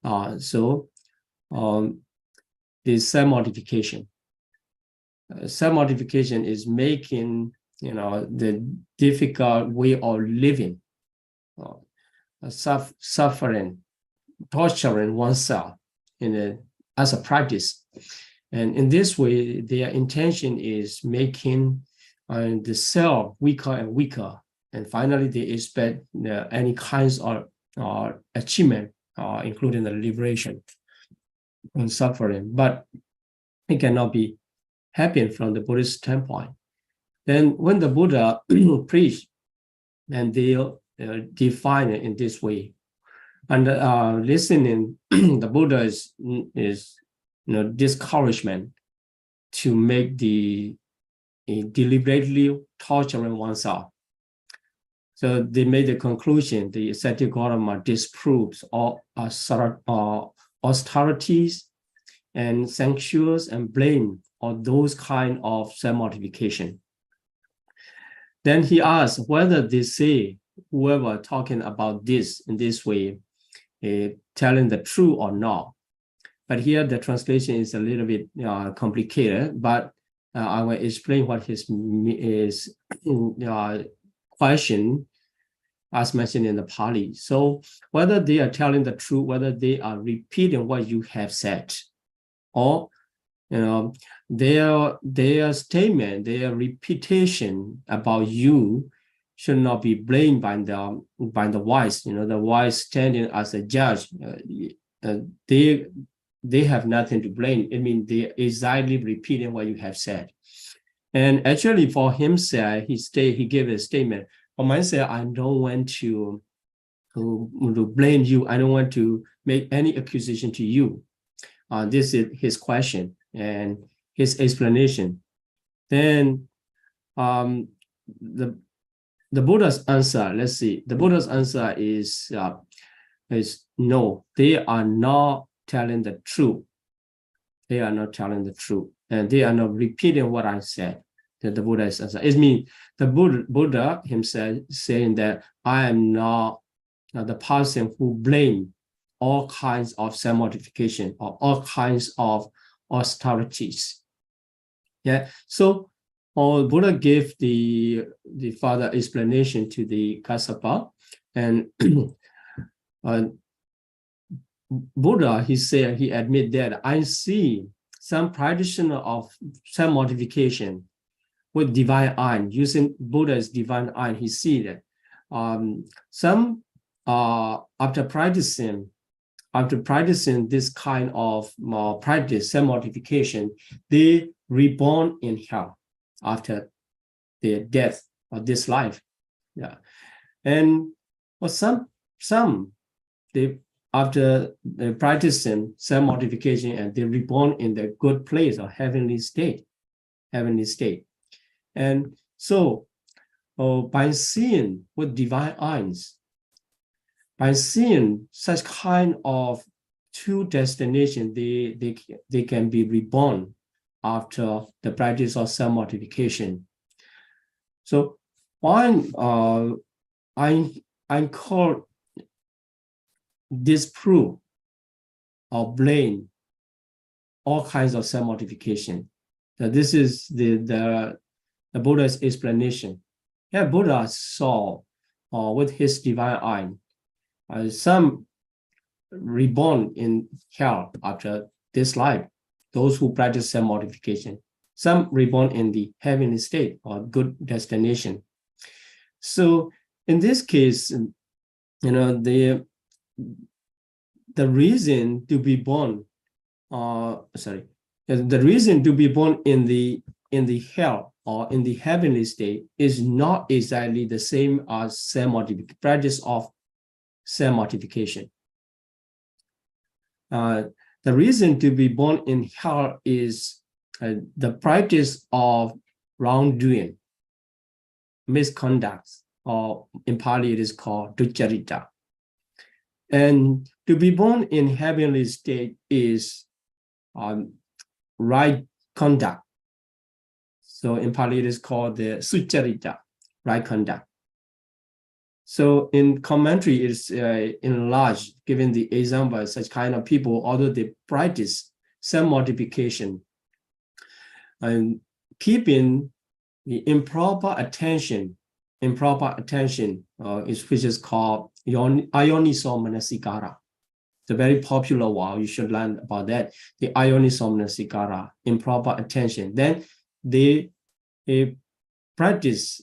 So the self-modification. Self-modification is making, the difficult way of living, suffering, torturing oneself as a practice. And in this way, their intention is making the self weaker and weaker. And finally, they expect any kinds of achievement, including the liberation and suffering. But it cannot be happening from the Buddhist standpoint. Then when the Buddha preached, and they define it in this way. And listening, the Buddha is discouragement to make the deliberately torturing oneself. So they made the conclusion, the Sati Gautama disproves all austerities and censures and blame on those kind of self-mortification. Then he asked whether they say whoever talking about this in this way, telling the truth or not. But here the translation is a little bit complicated, but I will explain what his question as mentioned in the Pali. So whether they are telling the truth, whether they are repeating what you have said, or their statement, their repetition about you should not be blamed by the wise. The wise standing as a judge, they have nothing to blame. I mean, they exactly repeating what you have said. And actually, for himself, he gave a statement. For myself, I don't want to blame you. I don't want to make any accusation to you. This is his question and his explanation. Then the Buddha's answer, let's see. The Buddha's answer is no, they are not telling the truth. They are not telling the truth. And they are not repeating what I said. That the Buddha is answer. It means the Buddha himself saying that I am not the person who blame all kinds of self-mortification or all kinds of austerities. Yeah. So Buddha gave the further explanation to the Kassapa, and Buddha, he said, he admitted that I see some practitioner of self-mortification with divine eye, using Buddha's divine eye. He see that some after practicing this kind of practice, self-mortification, they reborn in hell after their death of this life. Yeah. And for some they after practicing self-mortification, and they reborn in the good place or heavenly state. And so by seeing with divine eyes, by seeing such kind of two destinations, they can be reborn after the practice of self-mortification. So why I call disprove or blame all kinds of self-mortification. This is the Buddha's explanation. Yeah, Buddha saw with his divine eye some reborn in hell after this life, those who practice self-mortification, some reborn in the heavenly state or good destination. So in this case, the reason to be born, the reason to be born in the hell or in the heavenly state is not exactly the same as practice of self-mortification. The reason to be born in hell is the practice of wrongdoing, misconduct, or in Pali it is called ducharita. And to be born in heavenly state is right conduct. So in Pali it is called the sucharita, right conduct. So in commentary, it's enlarged, given the example, such kind of people, although they practice self-mortification and keeping the improper attention, which is called Ioniso Manasikara. It's a very popular one. You should learn about that. The Ioniso Manasikara, improper attention. Then they practice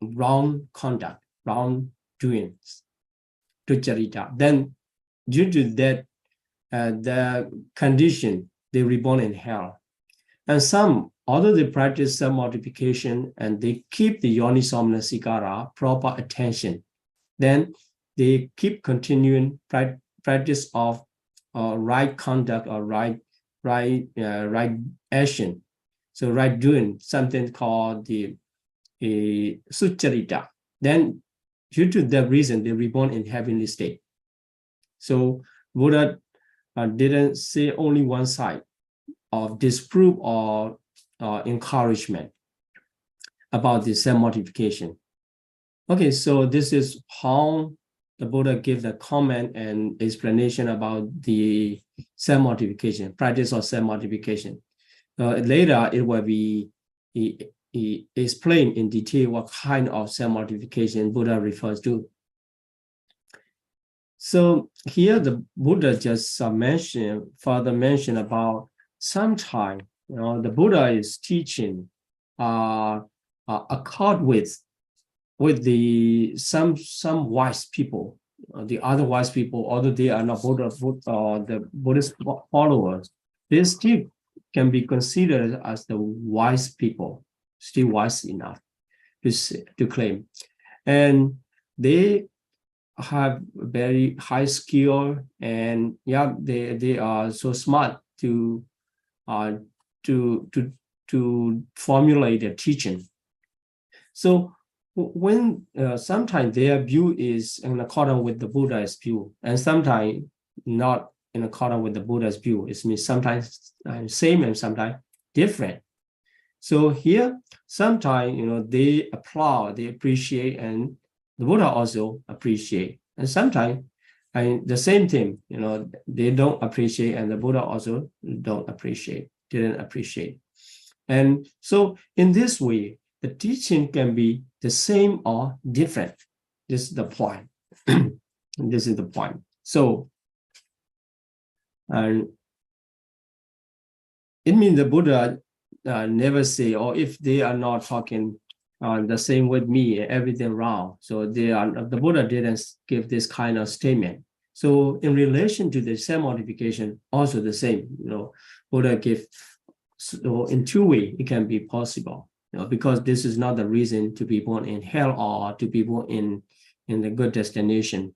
wrong conduct, wrong doings, tucharita. Then due to that, the condition, they reborn in hell. And some, although they practice self-mortification and they keep the yoniso manasikara, proper attention, then they keep continuing practice of right conduct or right action. So right doing, something called the sucharita. Then due to that reason, they reborn in heavenly state. So Buddha didn't say only one side of disprove or encouragement about the self-mortification. Okay, so this is how the Buddha gave the comment and explanation about the self-mortification, practice of self-mortification. Later, it will be explained in detail what kind of self-mortification Buddha refers to. So here the Buddha just further mention about sometime, the Buddha is teaching accord with the some wise people, the other wise people, although they are not the Buddhist followers, they still can be considered as the wise people, still wise enough to claim, and they have very high skill, and yeah, they are so smart to formulate their teaching. So when sometimes their view is in accordance with the Buddha's view, and sometimes not in accordance with the Buddha's view, it means sometimes same and sometimes different. So here, sometimes they applaud, they appreciate, and the Buddha also appreciate. And sometimes the same thing, they don't appreciate, and the Buddha also didn't appreciate. And so in this way, the teaching can be the same or different. This is the point. This is the point. So it means the Buddha never say, or if they are not talking the same with me, everything wrong. So the Buddha didn't give this kind of statement. So in relation to the self-mortification, also the same. Buddha give. So in two ways, it can be possible. Because this is not the reason to be born in hell or to be born in the good destination.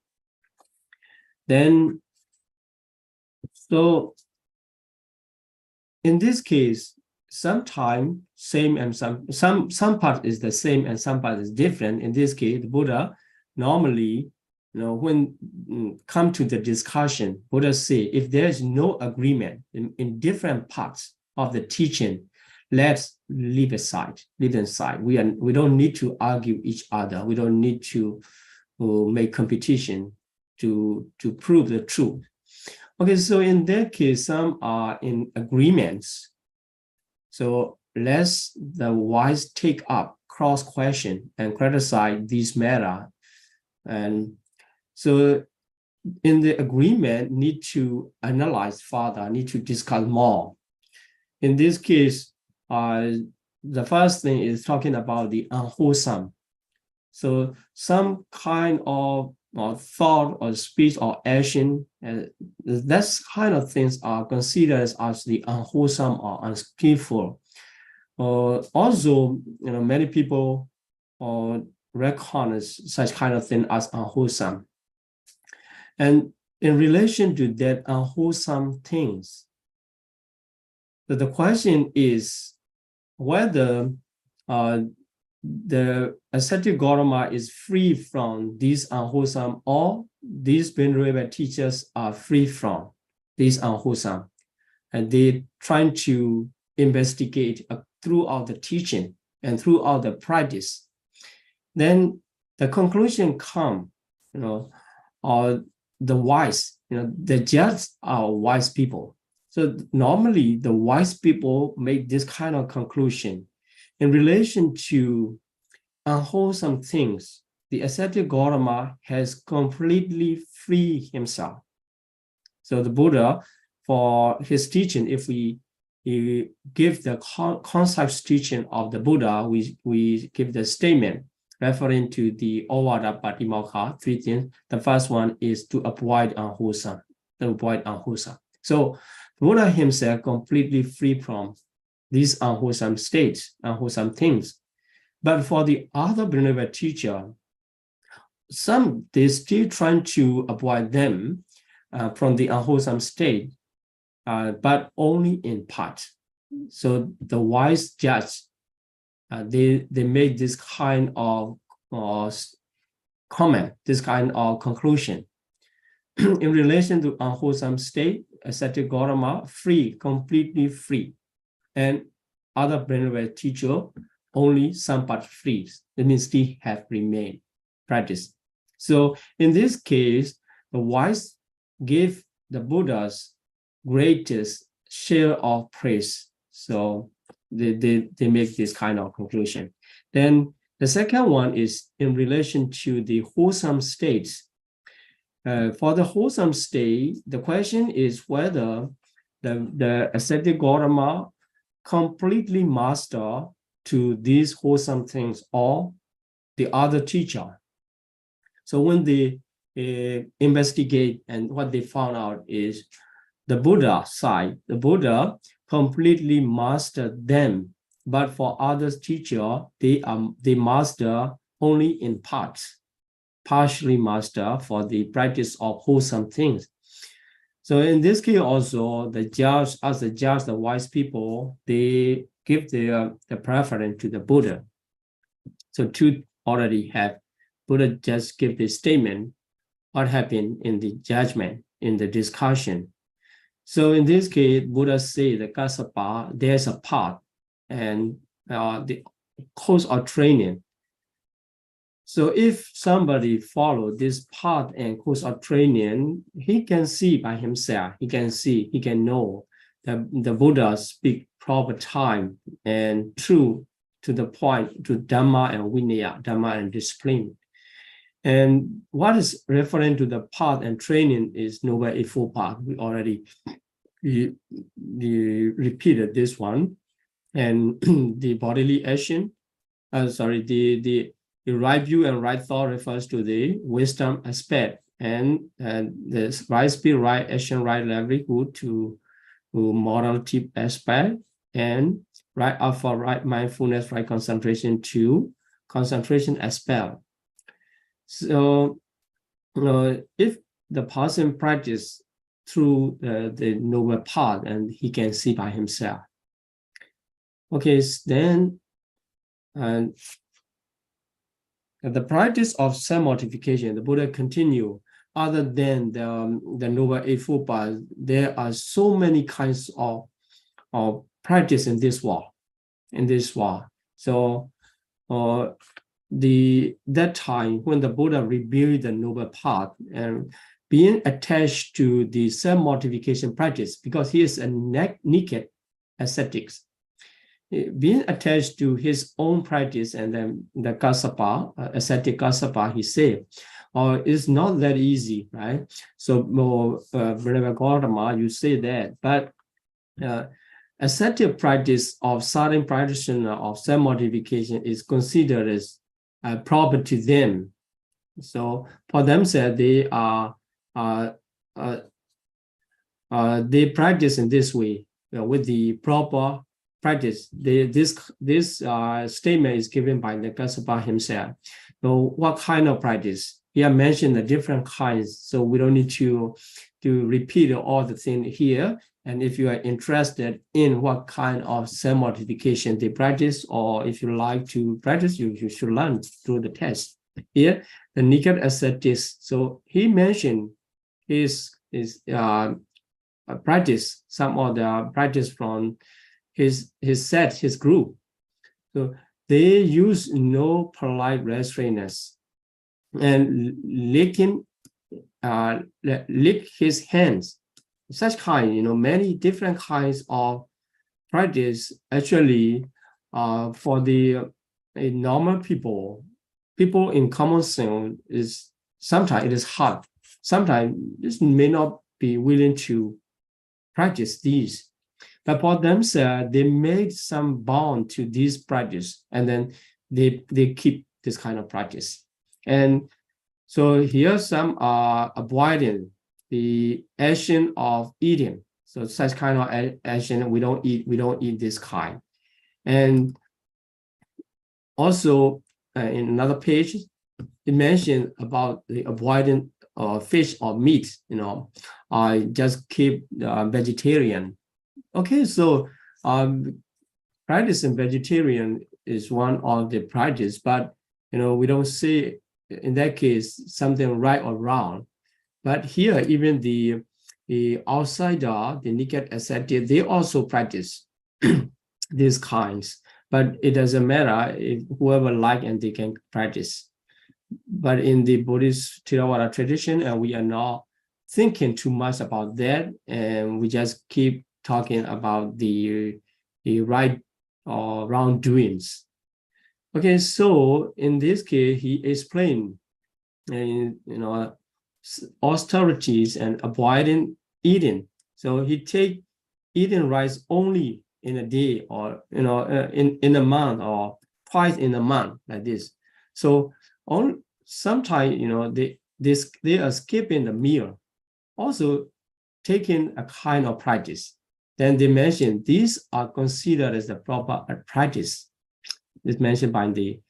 Then, so in this case, sometimes same and some part is the same and some part is different. In this case, the Buddha normally, when come to the discussion, Buddha say, if there is no agreement in different parts of the teaching, let's leave aside. We don't need to argue each other. We don't need to make competition to prove the truth. Okay, so in that case, some are in agreements. So let's the wise take up cross question and criticize this matter. And so in the agreement, need to analyze further, need to discuss more. In this case, the first thing is talking about the unwholesome. So some kind of thought or speech or action, that kind of things are considered as the unwholesome or unskillful. Also, many people recognize such kind of thing as unwholesome. And in relation to that unwholesome things, the question is whether the ascetic Gautama is free from these unwholesome, or these venerable teachers are free from these unwholesome. And they trying to investigate throughout the teaching and throughout the practice. Then the conclusion come, or the wise, the judges are wise people. So normally the wise people make this kind of conclusion in relation to unwholesome things. The ascetic Gautama has completely freed himself. So the Buddha, for his teaching, if we give the concise teaching of the Buddha, we give the statement referring to the Ovada Patimokkha, 3 things. The first one is to avoid unwholesome, So the Buddha himself completely free from these unwholesome states, unwholesome things. But for the other believer teacher, they still trying to avoid them from the unwholesome state, but only in part. So the wise judge, they made this kind of comment, this kind of conclusion. In relation to unwholesome state, ascetic Gautama, free, completely free. And other Brahmaveda teacher, only some part free. That means still have remained practice. So in this case, the wise gave the Buddha's greatest share of praise. So they make this kind of conclusion. Then the second one is in relation to the wholesome states. For the wholesome state, the question is whether the ascetic Gautama completely master to these wholesome things or the other teacher. So when they investigate, and what they found out is the Buddha side, the Buddha completely mastered them, but for others teacher, they master only in parts, partially master for the practice of wholesome things. So in this case also, the judge, the wise people, they give the preference to the Buddha. So two already have, Buddha just give the statement, what happened in the judgment, in the discussion. So in this case, Buddha say the Kassapa, there's a path and the course of training. So if somebody follow this path and course of training, he can see by himself, he can know that the Buddha speak proper time and true to the point, to Dhamma and Vinaya, Dhamma and discipline. And what is referring to the path and training is Noble Eightfold Path. We already repeated this one. And the bodily action, the right view and right thought refers to the wisdom aspect, and the right speed, right action, right livelihood to morality aspect, and right alpha, right mindfulness, right concentration to concentration aspect. So if the person practice through the noble path, and he can see by himself. Okay, then the practice of self-mortification, the Buddha continue, other than the Noble Eightfold Path, there are so many kinds of practice in this world. So that time when the Buddha revealed the noble path and being attached to the self-mortification practice, because he is a naked ascetics, being attached to his own practice, and then the Kassapa, ascetic Kassapa, he said, it's not that easy, right? So Brahma Gautama, you say that, but ascetic practice of certain practitioner of self-mortification is considered as proper to them. So for themselves, they practice in this way with the proper practice. This statement is given by the Kassapa himself. So what kind of practice? He has mentioned the different kinds, so we don't need to repeat all the things here. And if you are interested in what kind of self-mortification they practice, or if you like to practice, you should learn through the test. Here, the naked ascetics. So he mentioned his practice, some of the practice from his set, his group. So they use no polite restraints. and lick his hands. Such kind, many different kinds of practice actually for the normal people in common sense is sometimes it is hard. Sometimes this may not be willing to practice these, but for themselves they made some bond to this practice, and then they keep this kind of practice. And so here some are avoiding the action of eating. So such kind of action, we don't eat this kind. And also in another page, it mentioned about the avoiding fish or meat, I just keep vegetarian. Okay, so practicing vegetarian is one of the practice, but we don't say in that case something right or wrong. But here, even the outsider, the naked ascetic, they also practice these kinds. But it doesn't matter if whoever like and they can practice. But in the Buddhist Theravada tradition, and we are not thinking too much about that, and we just keep talking about the right or wrongdoings. Okay, so in this case, he explained, austerities and avoiding eating. So he take eating rice only in a day, or in a month, or twice in a month, like this. So sometimes they are skipping the meal, also taking a kind of practice. Then they mention these are considered as the proper practice. It's mentioned by the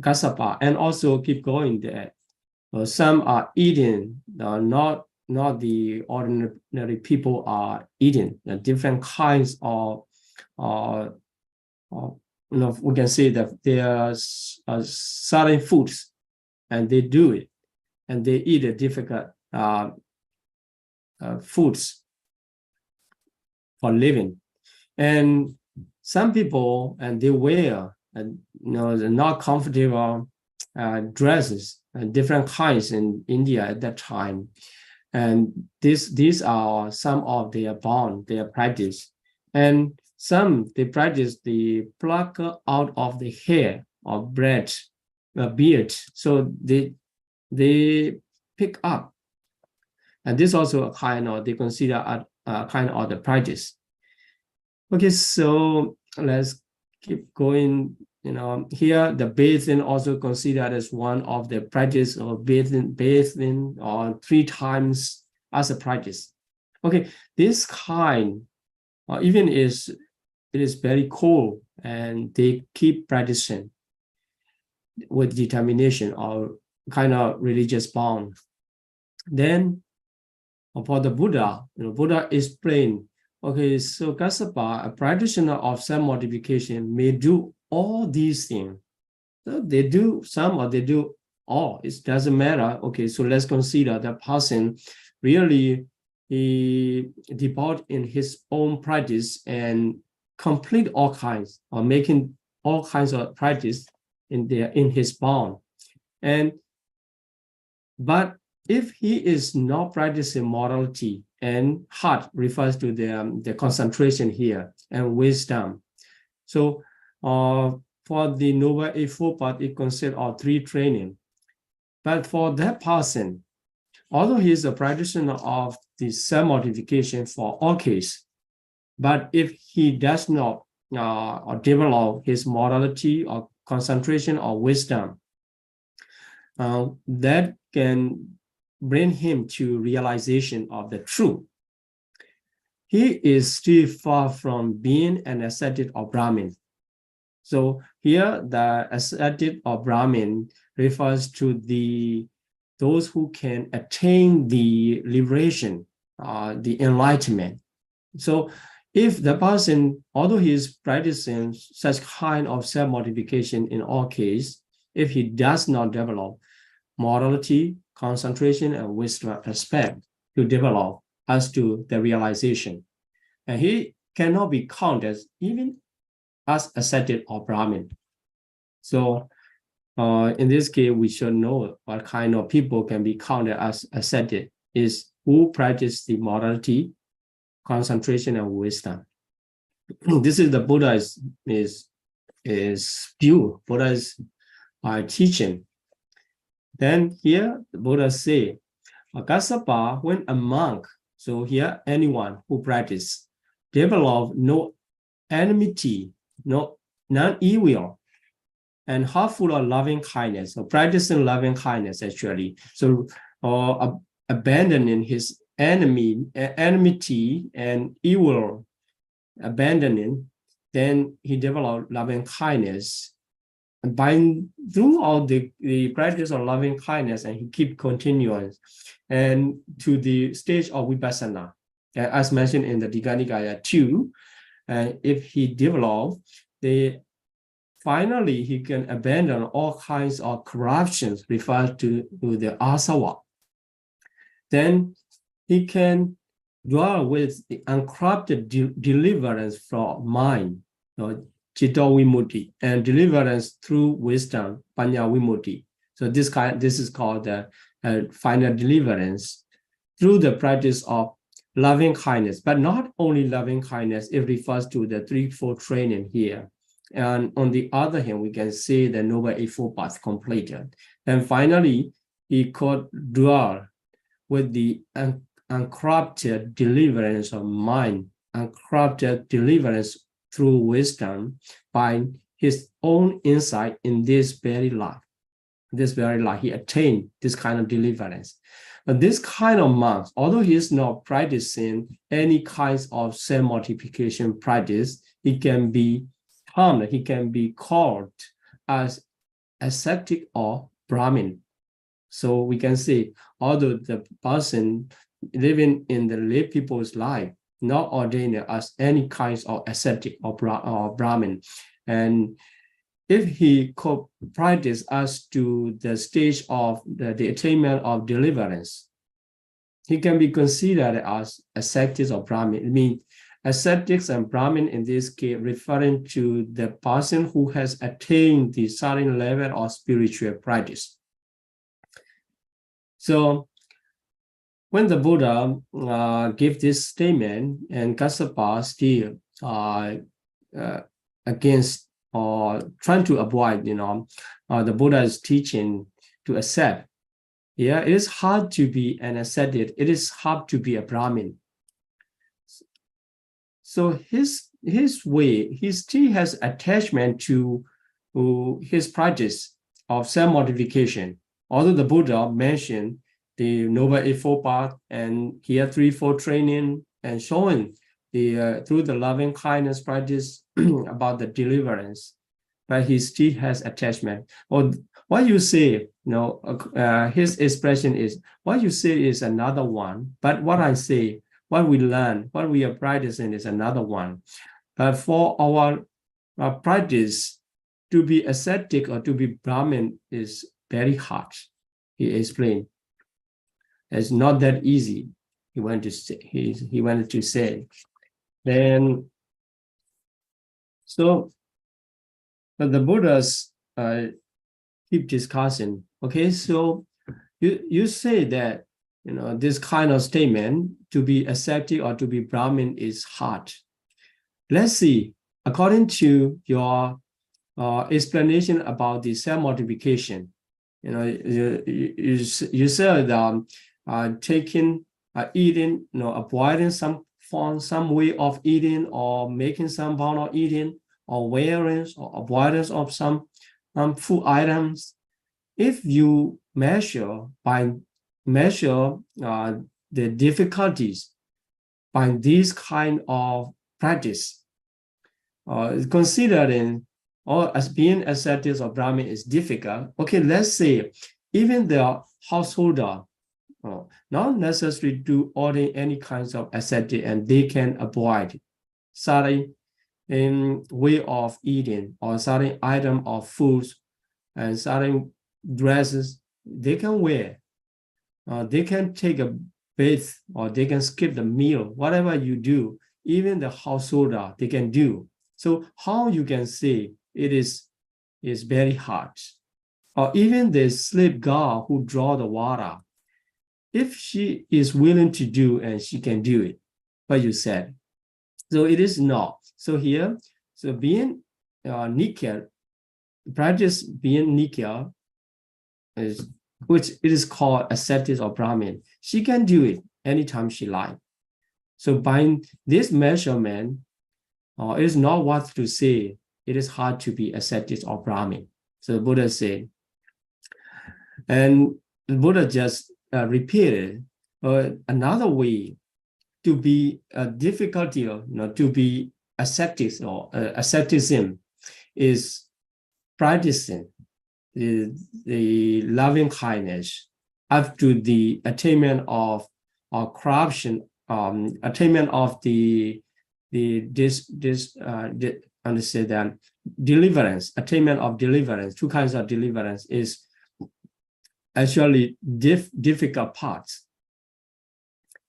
Gassapa, and also keep going there. Some are eating, not the ordinary people are eating. Different kinds of, we can say that there are certain foods, and they do it, and they eat a difficult foods for living. And some people, and they wear, the not comfortable dresses, different kinds in India at that time. And these are some of their bond, their practice. And some, they practice the pluck out of the hair or beard. So they pick up. And this also a kind of, they consider a kind of the practice. Okay, so let's keep going. Here the bathing also considered as one of the practice, or bathing or 3 times as a practice. Okay, this kind, even it is very cold, and they keep practicing with determination or kind of religious bond. Then for the Buddha, Buddha explained, okay, so Kassapa, a practitioner of self-mortification, may do all these things. So they do some or they do all. It doesn't matter. Okay, so let's consider the person really he devote in his own practice and complete all kinds, or making all kinds of practice in his bond. But if he is not practicing morality, and heart refers to the concentration here, and wisdom. So for the Noble Eightfold Path, it consists of 3 training. But for that person, although he is a practitioner of the self-mortification for all cases, but if he does not develop his morality or concentration or wisdom, that can bring him to realization of the truth. He is still far from being an ascetic or Brahmin. So here the ascetic or Brahmin refers to those who can attain the liberation, the enlightenment. So if the person, although he is practicing such kind of self-mortification in all cases, if he does not develop morality, concentration, and wisdom aspect to develop as to the realization, and he cannot be counted even as ascetic or Brahmin. So In this case, we should know what kind of people can be counted as ascetic is who practice the morality, concentration, and wisdom. This is the Buddha's is view, Buddha's teaching. Then here the Buddha say, Kassapa, when a monk, so here anyone who practice, develop no enmity, no non-evil, and heartful of loving kindness, so practicing loving kindness actually. So abandoning his enmity and evil, abandoning, then he developed loving kindness. And by throughout the practice of loving kindness, and he keep continuing, and to the stage of vipassana, as mentioned in the Digha Nikaya 2, if he develop, finally he can abandon all kinds of corruptions referred to the asava. Then he can dwell with the uncorrupted deliverance from mind, Chitta Vimutti, and deliverance through wisdom, Panya Vimutti. So this is called the final deliverance through the practice of loving kindness, but not only loving kindness, it refers to the threefold training here. And on the other hand, we can see the Noble Eightfold Path completed. And finally, he could dwell with the uncorrupted deliverance of mind, uncorrupted deliverance through wisdom by his own insight in this very life. This very life, he attained this kind of deliverance. But this kind of monk, although he is not practicing any kinds of self-mortification practice, he can be termed, he can be called as ascetic or Brahmin. So we can say, although the person living in the lay people's life, not ordained as any kinds of ascetic or Brahmin, and if he could practice us to the stage of the attainment of deliverance, he can be considered as ascetic or Brahmin. I mean, ascetics and Brahmin in this case referring to the person who has attained the certain level of spiritual practice. So when the Buddha gave this statement, and Kassapa still against or trying to avoid, the Buddha's teaching to accept. Yeah, it is hard to be an ascetic. It is hard to be a Brahmin. So his way, he still has attachment to his practice of self-mortification. Although the Buddha mentioned the Noble Eightfold Path and here threefold training and showing through the loving kindness practice about the deliverance, but he still has attachment. Or what you say, his expression is, what you say is another one, but what I say, what we learn, what we are practicing is another one. But for our practice, to be ascetic or to be Brahmin is very hard, he explained. It's not that easy, he wanted to say. Then, so but the Buddhas keep discussing. Okay, so you say that this kind of statement, to be ascetic or to be Brahmin, is hard. Let's see, according to your explanation about the self-mortification, you said taking, eating, avoiding some way of eating, or making some form of eating, or wearing, or avoidance of some food items. If you measure the difficulties by this kind of practice, considering or as being ascetic or Brahmin is difficult. Okay, let's say even the householder not necessarily do order any kinds of ascetic, and they can avoid certain way of eating or certain item of foods and certain dresses they can wear. They can take a bath or they can skip the meal, whatever you do, even the householder, they can do. So how you can say it is very hard. or even the slave girl who draw the water, if she is willing to do and she can do it, what you said. So it is not. So here, so being Nika, practice being Nika is, which it is called ascetic or Brahmin. She can do it anytime she likes. So by this measurement, it is not what to say. It is hard to be ascetic or Brahmin. So the Buddha said, and the Buddha just repeated another way to be a difficulty, to be ascetic or asceticism is practicing the loving kindness up to the attainment of corruption, attainment of understand that deliverance, attainment of deliverance. Two kinds of deliverance is actually difficult parts.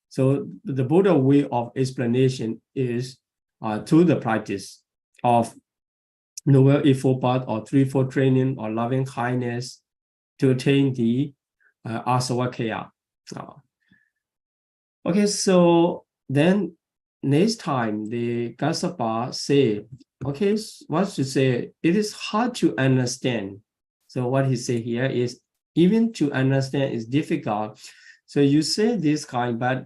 So the Buddha way of explanation is through the practice of Noble Eightfold Path or Threefold Training or loving kindness to attain the Asavakaya. Okay, so then next time the Kassapa say, okay, what to say? It is hard to understand. So what he say here is even to understand is difficult. So you say this kind, but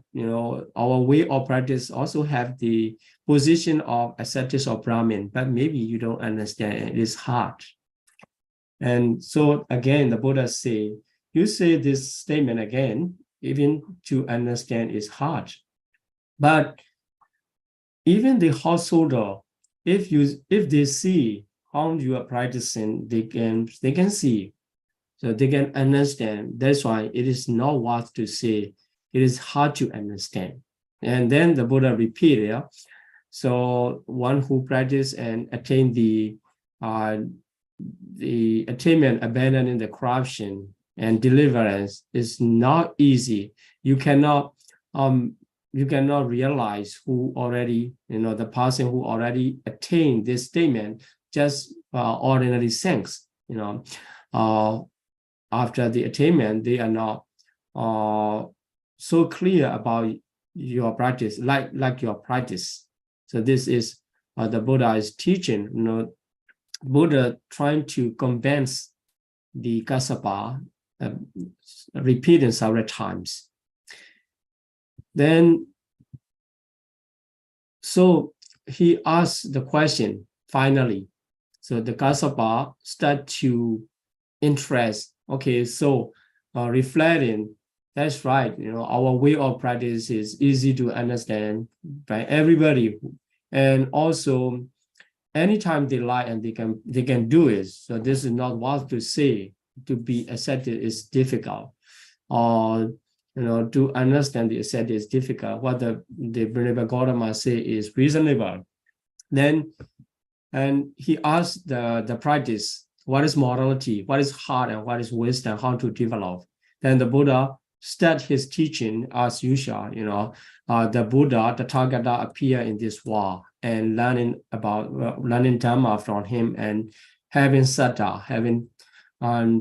our way of practice also have the position of ascetic or Brahmin, but maybe you don't understand. It is hard. And so again, the Buddha say, you say this statement again, even to understand is hard. But even the householder, if they see how you are practicing, they can see. So they can understand. That's why it is not what to say. It is hard to understand. And then the Buddha repeated, so one who practice and attain the attainment, abandoning the corruption and deliverance is not easy. You cannot realize who already, the person who already attained this statement just ordinary sense, after the attainment, they are not so clear about your practice, like your practice. So this is the Buddha is teaching. Buddha trying to convince the Kassapa, repeating several times. Then, so he asked the question finally. So the Kassapa start to interest. Okay, so reflecting, that's right. Our way of practice is easy to understand by everybody, and also anytime they like and they can do it. So this is not what to say. To be accepted is difficult, or to understand the accepted is difficult. What the Venerable Gautama say is reasonable. Then, and he asked the practice. What is morality? What is heart and what is wisdom? How to develop? Then the Buddha start his teaching as usual. The Buddha, the Tathagata appear in this world and learning Dhamma from him and having saddha, having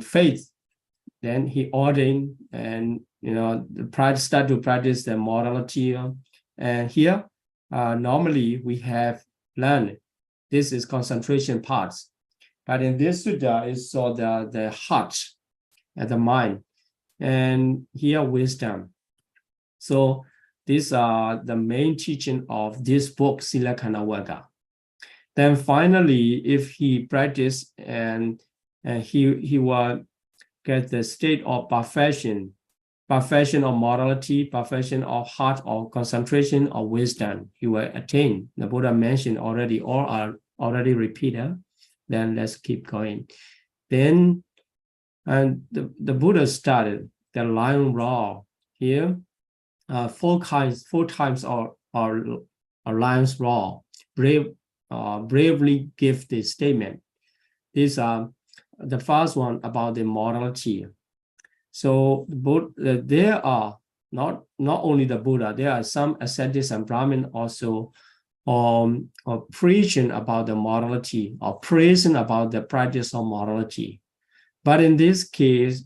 faith. Then he ordained and start to practice the morality. And here, normally we have learned. This is concentration parts. But in this sutta, it's so the heart and the mind, and here wisdom. So these are the main teaching of this book, Sila Kanawagga. Then finally, if he practice and he will get the state of perfection of morality, perfection of heart, or concentration of wisdom, he will attain. The Buddha mentioned already, all are already repeated. Then let's keep going. Then, and the Buddha started the lion roar here. Four times or lion's roar. Bravely give this statement. These are the first one about the morality. So there are not only the Buddha, there are some ascetics and Brahmin also or preaching about the morality or praising about the practice of morality. But in this case,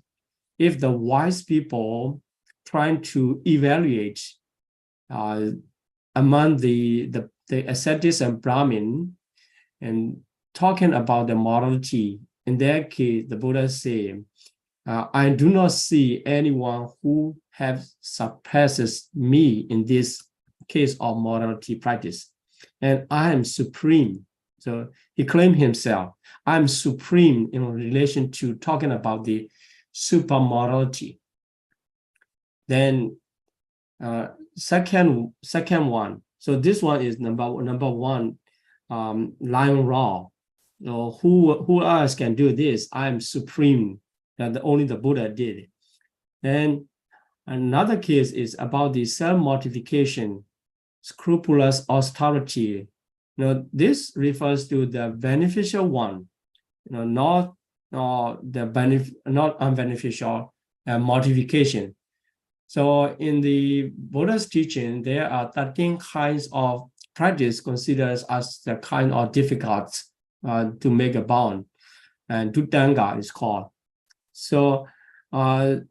if the wise people trying to evaluate among the ascetics and Brahmin and talking about the morality, in that case, the Buddha said, I do not see anyone who surpasses me in this case of morality practice. And I am supreme. So he claimed himself, I'm supreme in relation to talking about the super morality. Then second one. So this one is number one, lion raw. So who else can do this? I'm supreme. That only the Buddha did it. And another case is about the self-mortification, scrupulous austerity. This refers to the beneficial one, not unbeneficial mortification. So in the Buddha's teaching, there are 13 kinds of practice considered as the kind of difficult to make a bound, and Dutanga is called. So in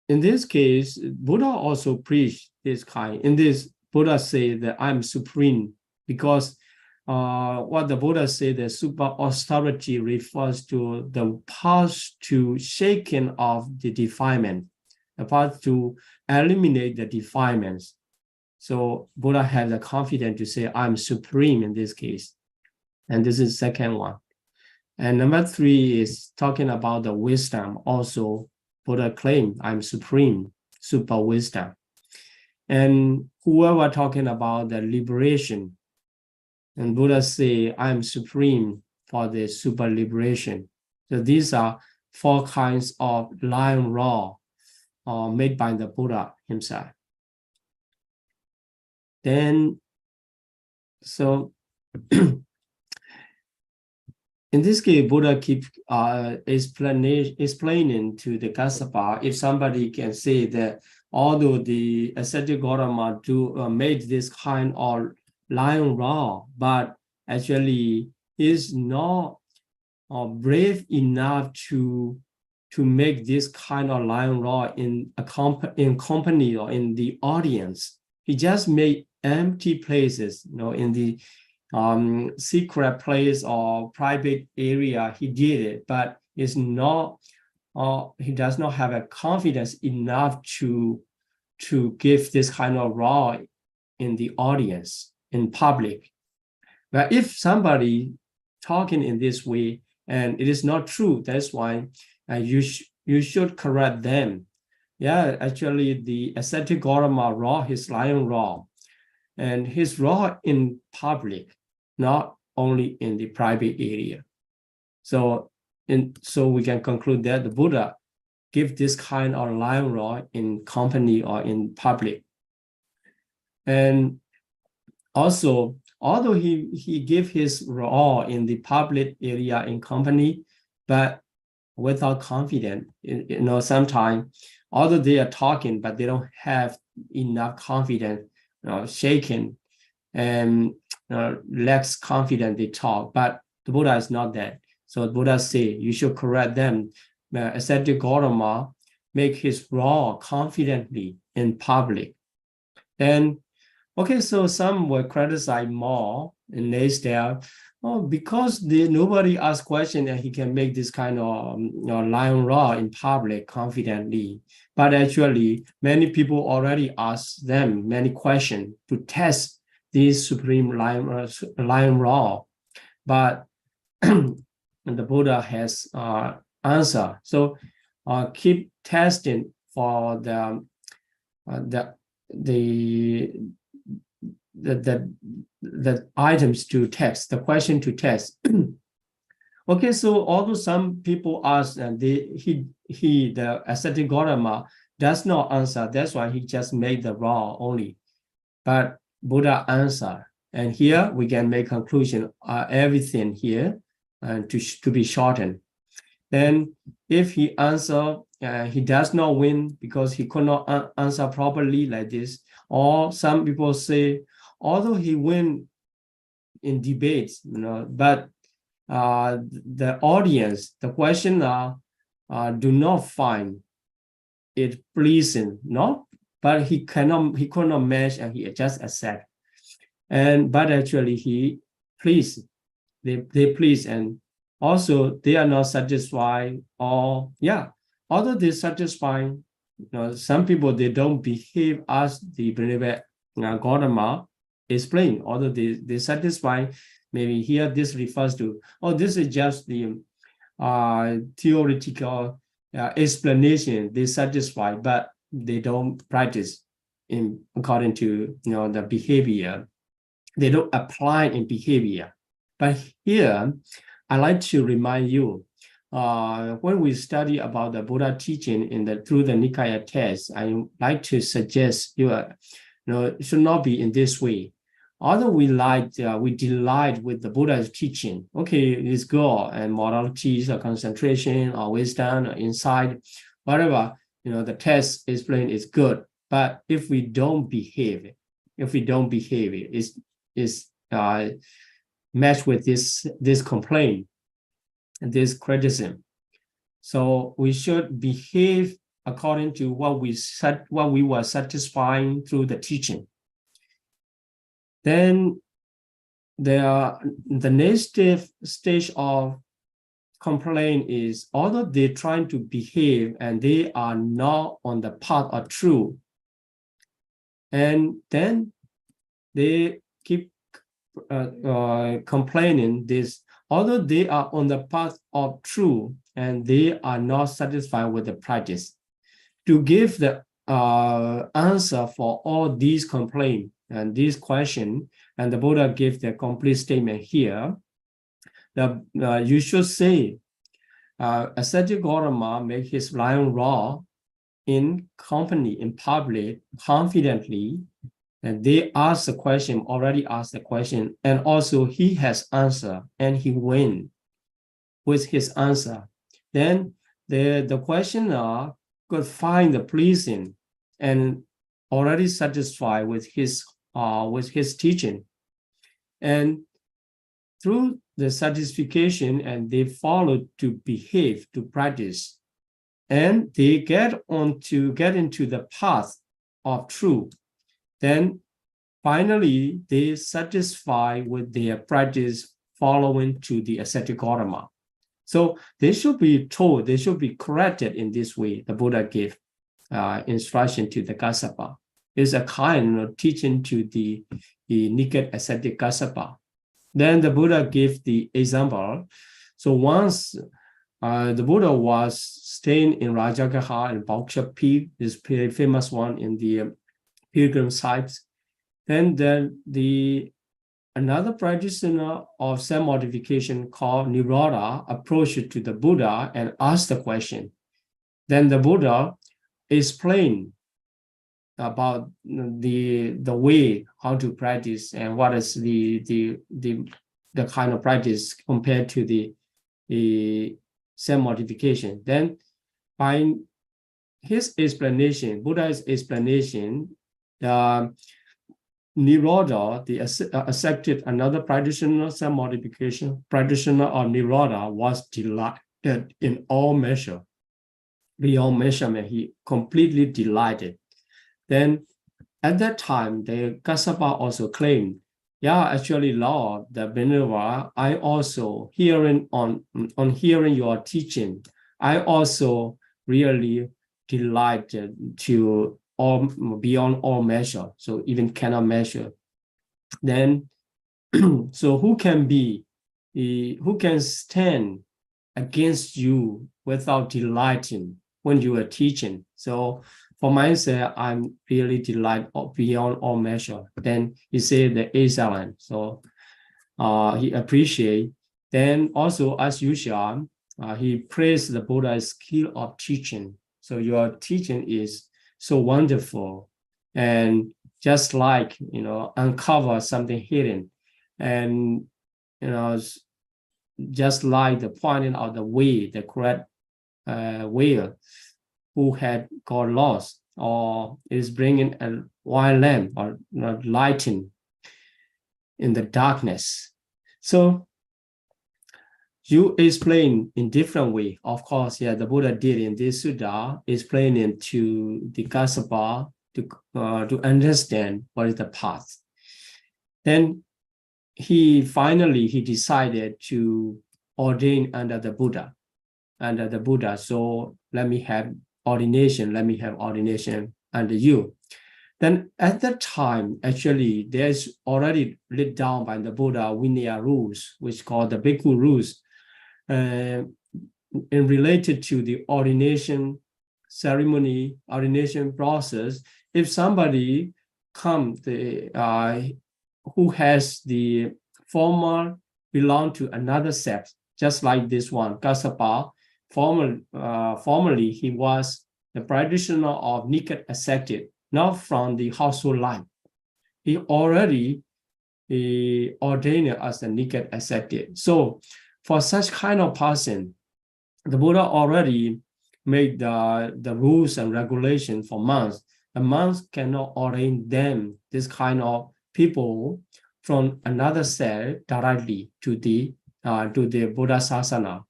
this case, Buddha also preached this kind. In this, Buddha said that I'm supreme, because what the Buddha said, the super austerity refers to the path to shaking of the defilement, the path to eliminate the defilements. So Buddha had the confidence to say, I'm supreme in this case. And this is the second one. And number 3 is talking about the wisdom. Also, Buddha claimed, I'm supreme, super wisdom. And whoever talking about the liberation, and Buddha say, I'm supreme for the super liberation. So these are 4 kinds of lion raw made by the Buddha himself. Then, so in this case, Buddha keep explaining to the Kassapa, if somebody can say that although the ascetic Gautama made this kind of lion raw, but actually is not brave enough to make this kind of lion raw in company or in the audience. He just made empty places, in the secret place or private area. He did it, but it's not. He does not have a confidence enough to give this kind of raw in the audience, in public. But if somebody talking in this way and it is not true, that's why you should correct them. Yeah, actually the ascetic Gautama raw, his lion raw, and his raw in public, not only in the private area. So we can conclude that the Buddha give this kind of lion raw in company or in public. And also, although he give his raw in the public area in company, but without confidence, sometimes, although they are talking, but they don't have enough confidence, shaken and lacks confidence, they talk. But the Buddha is not that. So the Buddha say, you should correct them. Ascetic Gautama make his raw confidently in public. Then, okay, so some will criticize more, and they say, because nobody asked question and he can make this kind of lion raw in public confidently. But actually, many people already asked them many questions to test this supreme lion raw. But the Buddha has answer. So keep testing for the items to test, the question to test. Okay, so although some people ask, and the ascetic Gautama does not answer, that's why he just made the raw only. But Buddha answer, and here we can make conclusion, everything here to be shortened. Then if he answer, he does not win because he could not answer properly like this. Or some people say, although he win in debates, but the audience, the questioner do not find it pleasing, no, but he could not match, and he just accept. But actually he pleased, they please, and also they are not satisfied, or although they satisfy, some people, they don't behave as the believer Gautama explained, although they satisfy. Maybe here this refers to, this is just the theoretical explanation. They satisfy, but they don't practice in according to the behavior. They don't apply in behavior. But here, I like to remind you, when we study about the Buddha teaching through the Nikaya text, I like to suggest it should not be in this way. Although we delight with the Buddha's teaching, okay, it's good, and moralities or concentration or wisdom or insight, whatever, the text explained is good. But if we don't behave, it's matched with this complaint and this criticism. So we should behave according to what we were satisfying through the teaching. Then the next stage of complaint is, although they're trying to behave and they are not on the path of truth, and then they keep complaining this, although they are on the path of truth and they are not satisfied with the practice. To give the answer for all these complaints and these questions, and the Buddha gave the complete statement here, that you should say, ascetic Gautama make his lion roar in company, in public, confidently, and they ask the question, already asked the question, and also he has answer, and he win with his answer. Then the questioner could find the pleasing and already satisfied with his teaching. And through the satisfaction, and they follow to behave, to practice, and they get into the path of truth. Then finally, they satisfy with their practice following to the ascetic Gautama. So they should be told, they should be corrected in this way. The Buddha gave instruction to the Kassapa. It's a kind of teaching to the naked ascetic Kassapa. Then the Buddha gave the example. So once the Buddha was staying in Rajagaha and Baksha Peak, this very famous one in the pilgrim sites. Then another practitioner of self-modification called Nirodha approached to the Buddha and asked the question. Then the Buddha explained about the way how to practice and what is the kind of practice compared to the self-modification. Then by his explanation, Buddha's explanation, Nirodha, the accepted another practitioner, self-modification practitioner of Nirodha, was delighted in all measure, beyond measurement. He completely delighted. Then at that time, the Kassapa also claimed, actually, Lord, the Venerable, I also hearing your teaching, I also really delighted to beyond all measure, so even cannot measure. Then, so who can stand against you without delighting when you are teaching? So for myself, I'm really delighted beyond all measure. Then he said the excellent, so he appreciate. Then also, as usual, he praised the Buddha's skill of teaching. So your teaching is so wonderful, and just like uncover something hidden, and just like the pointing out the way, the correct way, who had got lost, or is bringing a white lamp or lighting in the darkness. So You explain in different way. Of course, yeah, the Buddha did in this Sutta, explaining to the Kassapa to understand what is the path. Then he decided to ordain under the Buddha. So let me have ordination under you. Then at that time, actually, there's already laid down by the Buddha Vinaya rules, which called the Bhikkhu rules, and related to the ordination ceremony, ordination process. If somebody who has the former belong to another sect, just like this one, Kassapa, formerly he was the practitioner of Nika ascetic, not from the household life. He already ordained as a Nika ascetic. So for such kind of person, the Buddha already made the rules and regulations for monks. The monks cannot ordain them, this kind of people from another sect directly to the Buddha Sasana.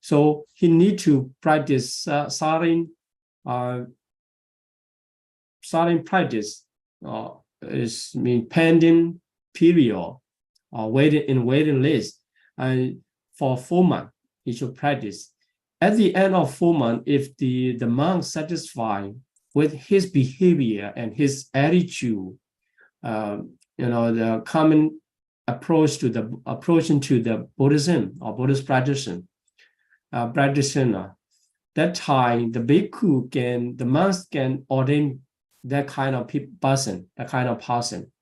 So he need to practice silent practice is mean pending period waiting list, and for 4 months he should practice. At the end of 4 months, if the monk satisfied with his behavior and his attitude, the common approach to the Buddhism or Buddhist practitioner, that time the monks can ordain that kind of person.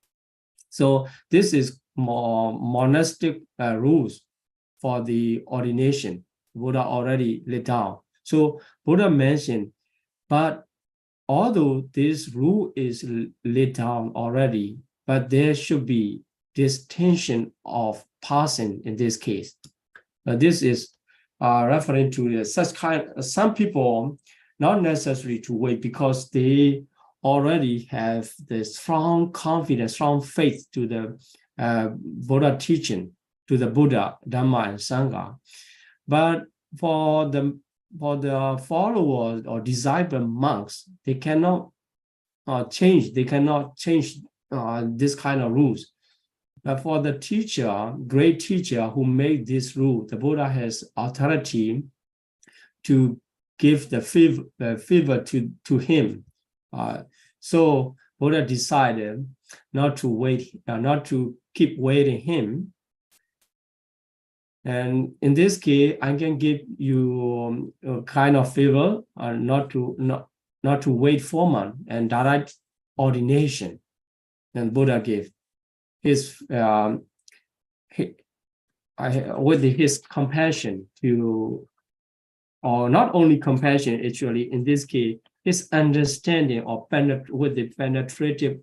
So this is more monastic rules for the ordination. Buddha already laid down. So Buddha mentioned, but although this rule is laid down already, but there should be distinction of person in this case. This is referring to some people not necessary to wait because they already have the strong confidence, strong faith to the Buddha teaching, to the Buddha, Dhamma, and Sangha. But for the followers or disciple monks, they cannot change. They cannot change this kind of rules. But for the teacher, great teacher who made this rule, the Buddha has authority to give the favor to him. So Buddha decided not to keep waiting him. And in this case, I can give you a kind of favor, not to wait 4 months and direct ordination. And Buddha gave with his compassion or not only compassion, actually, in this case, his understanding with the penetrative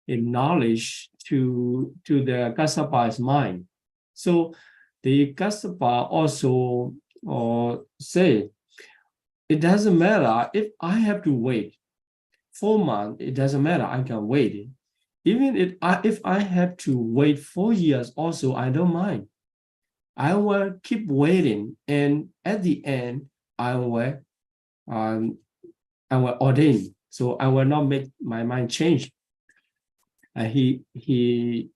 knowledge to the Kassapa's mind. So the Kassapa also say, it doesn't matter if I have to wait 4 months, it doesn't matter, I can wait. Even if I have to wait 4 years also, I don't mind. I will keep waiting, and at the end, I will ordain. So I will not make my mind change. He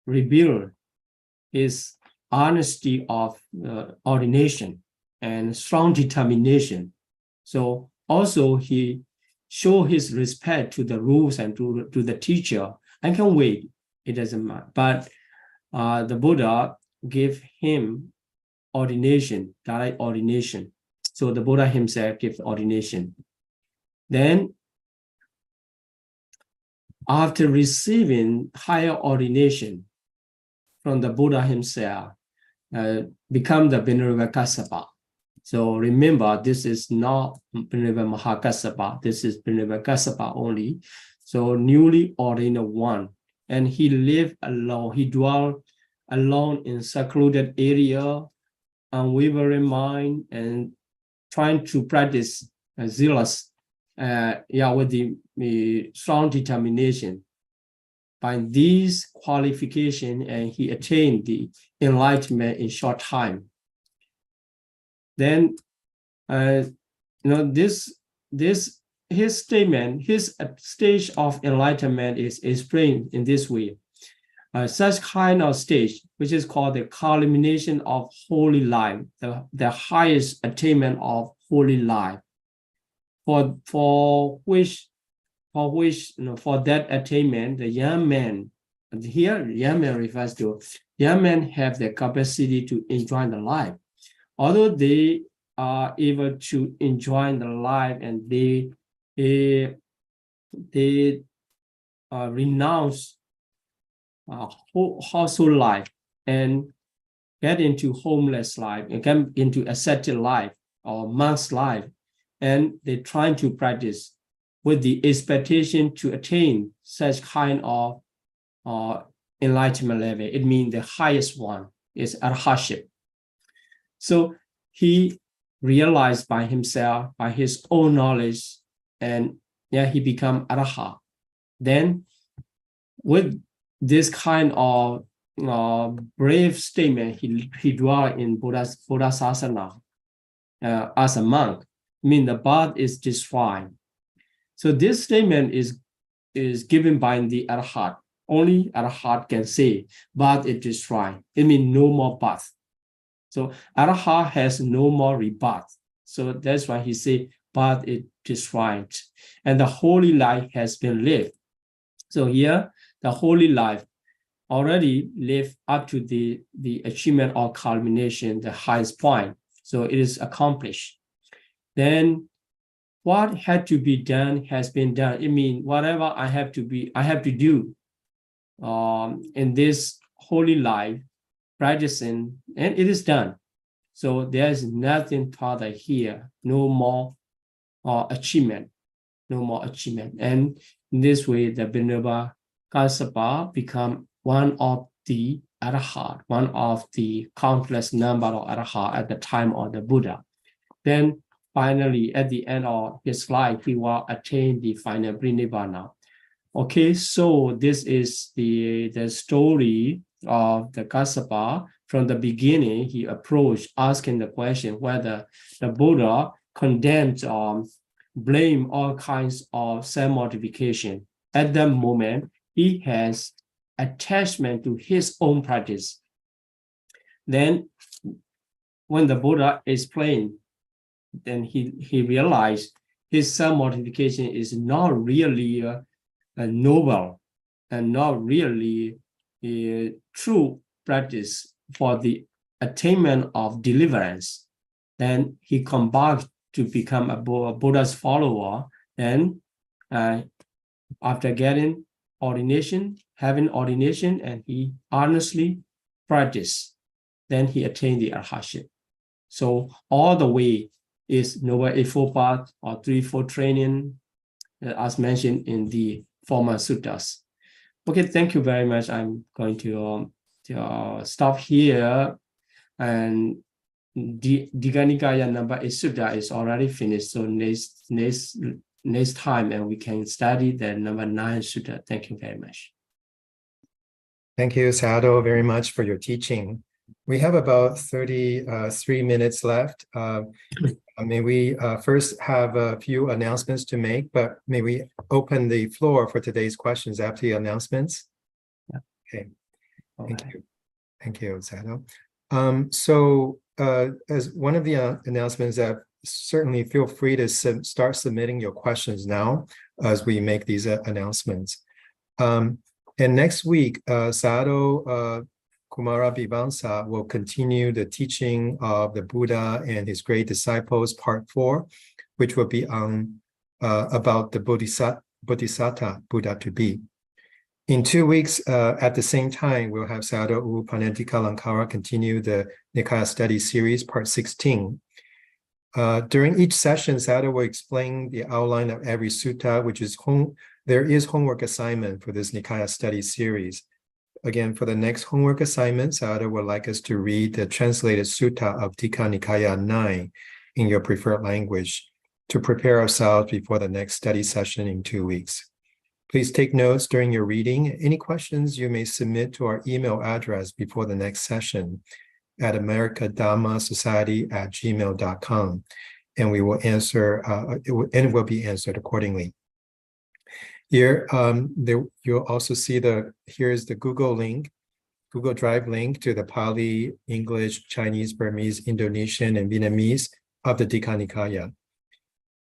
revealed his honesty of ordination and strong determination. So also he showed his respect to the rules and to the teacher. I can wait, it doesn't matter. But the Buddha gave him ordination, direct ordination. So the Buddha himself gave ordination. Then after receiving higher ordination from the Buddha himself, become the Venerable Kassapa. So remember, this is not Venerable Mahakassapa, this is Venerable Kassapa only. So newly ordained one. And he lived alone, he dwelt alone in secluded area, unwavering mind, and trying to practice zealous, with the strong determination. by these qualifications, and he attained the enlightenment in short time. Then, his statement, his stage of enlightenment is explained in this way. Such kind of stage, which is called the culmination of holy life, the highest attainment of holy life, for that attainment, the young man, and here young man refers to young men have the capacity to enjoy the life. Although they are able to enjoy the life and they renounce household life and get into homeless life and get into ascetic life or monk's life, and they try to practice with the expectation to attain such kind of enlightenment level. It means the highest one is arhatship. So he realized by himself, by his own knowledge, and he become arhat. Then with this kind of brave statement, he dwelt in Buddha Sasana as a monk. I mean, the birth is destroyed. So this statement is given by the arhat. Only arhat can say birth is destroyed. It means no more birth. So arhat has no more rebirth. So that's why he say birth is destroyed, and the holy life has been lived. So here, the holy life already lived up to the achievement or culmination, the highest point. So it is accomplished. Then what had to be done has been done. It means whatever I have to do in this holy life, practicing, and it is done. So there's nothing further here, no more achievement, no more achievement. And in this way, the Venerable Kassapa become one of the arhat, one of the countless number of arhat at the time of the Buddha. Then finally, at the end of his life, he will attain the final Nibbana. Okay, so this is the story of the Kassapa. From the beginning, he approached asking the question whether the Buddha condemned or blamed all kinds of self-mortification. At that moment, he has attachment to his own practice. Then, when the Buddha explained, then he realized his self-mortification is not really noble and not really a true practice for the attainment of deliverance. Then he come back to become a Buddha's follower. Then after getting ordination, having ordination, and he honestly practiced, then he attained the arhatship. So all the way is Noble Eightfold Path or Threefold Training, as mentioned in the former suttas. Okay, thank you very much. I'm going to stop here, and Digha Nikaya number 8 sutta is already finished. So next time, and we can study the number 9 sutta. Thank you very much. Thank you, Sayadaw, very much for your teaching. We have about 33 minutes left. May we first have a few announcements to make, but may we open the floor for today's questions after the announcements? Yeah. Okay. Thank you. Thank you, Sayadaw. So as one of the announcements, that certainly feel free to start submitting your questions now as we make these announcements. And next week, Sayadaw Kumara Bhivansa will continue the teaching of the Buddha and his great disciples, part 4, which will be on about the Bodhisattva, Buddha to be. In 2 weeks, at the same time, we'll have Sayadaw U Panandika continue the Nikaya study series, part 16. During each session, Sayadaw will explain the outline of every sutta, which is there is homework assignment for this Nikaya study series. Again, for the next homework assignment, Sayadaw would like us to read the translated sutta of Digha Nikaya 9 in your preferred language to prepare ourselves before the next study session in 2 weeks. Please take notes during your reading. Any questions you may submit to our email address before the next session at americadhammasociety@gmail.com, and we will answer, it will be answered accordingly. Here, you'll also see here's the Google Drive link to the Pali, English, Chinese, Burmese, Indonesian, and Vietnamese of the Nika Nikaya.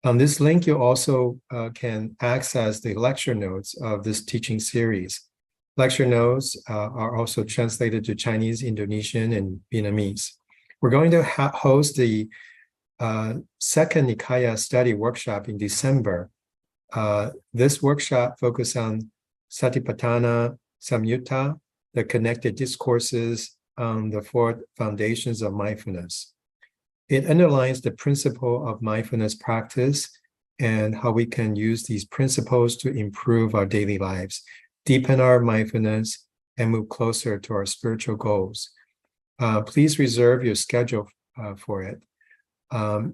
On this link, you also can access the lecture notes of this teaching series. Lecture notes are also translated to Chinese, Indonesian, and Vietnamese. We're going to host the second Nikaya study workshop in December. This workshop focuses on Satipatthana Samyutta, the connected discourses on the 4 foundations of mindfulness. It underlines the principle of mindfulness practice and how we can use these principles to improve our daily lives, deepen our mindfulness, and move closer to our spiritual goals. Please reserve your schedule for it.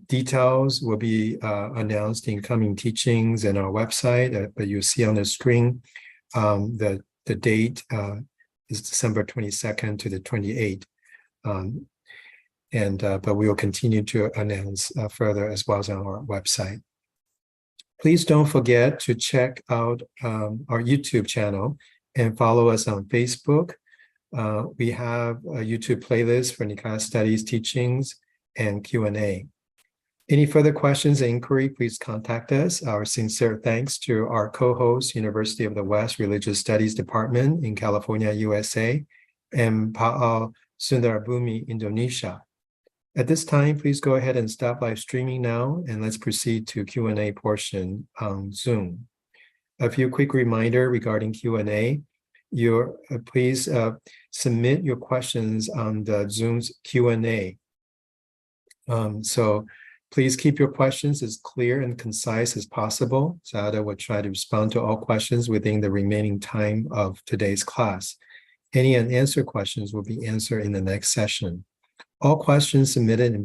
Details will be announced in coming teachings and our website, but you see on the screen the date is December 22nd to the 28th. But we will continue to announce further as well as on our website. Please don't forget to check out our YouTube channel and follow us on Facebook. We have a YouTube playlist for Nikaya Studies, teachings, and Q&A. Any further questions and inquiry, please contact us. Our sincere thanks to our co-host, University of the West Religious Studies Department in California, USA, and Pa'al Sundarabhumi, Indonesia. At this time, please go ahead and stop live streaming now, and let's proceed to Q&A portion on Zoom. A few quick reminder regarding Q&A. Please submit your questions on the Zoom's Q&A. So please keep your questions as clear and concise as possible. Sada will try to respond to all questions within the remaining time of today's class. Any unanswered questions will be answered in the next session. All questions submitted and being